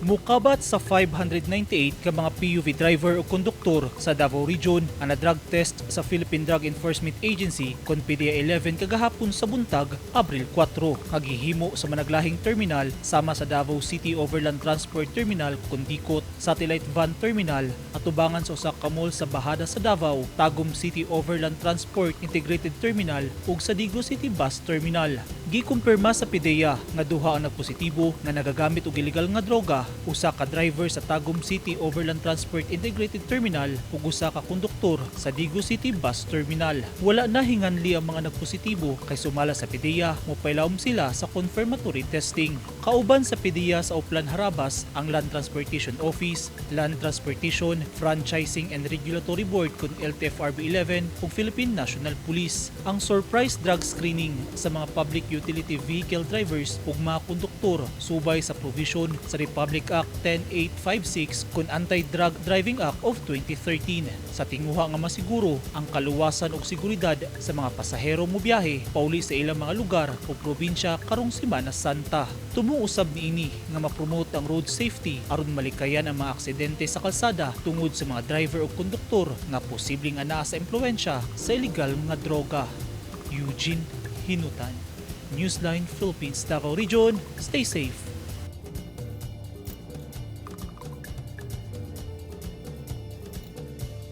Mukabat sa 598 ka mga PUV driver o konduktor sa Davao Region ang na-drug test sa Philippine Drug Enforcement Agency kon PDEA 11 kagahapon sa buntag, Abril 4, kagihimo sa managlahing terminal sama sa Davao City Overland Transport Terminal kon Dikot, Satellite Van Terminal at tubangan sa usa ka mall sa bahada sa Davao, Tagum City Overland Transport Integrated Terminal ug sa Digos City Bus Terminal. Gikumpirma sa PDEA nga duha ang nagpositibo nga nagagamit og illegal nga droga, usa ka driver sa Tagum City Overland Transport Integrated Terminal ug usa ka konduktor sa Digos City Bus Terminal. Wala na hinganli ang mga nagpositibo kay sumala sa PDEA, mopailawom sila sa confirmatory testing. Kauban sa PDEA sa Uplan Harabas ang Land Transportation Office, Land Transportation, Franchising and Regulatory Board kun LTFRB 11 ug Philippine National Police. Ang surprise drug screening sa mga public utility vehicle drivers ug mga konduktor subay sa provision sa Republic Act 10856 kun Anti-Drug Driving Act of 2013 sa tinguha nga masiguro ang kaluwasan ug seguridad sa mga pasahero mo biyahe pauli sa ilang mga lugar o probinsya karong Semana Santa. Tumuusab niini nga ma-promote ang road safety aron malikayan ang mga aksidente sa kalsada tungod sa mga driver o konduktor nga posibleng anaa sa impluwensya sa illegal nga droga. Eugene Hinutan, Newsline Philippines, Davao Region. Stay safe.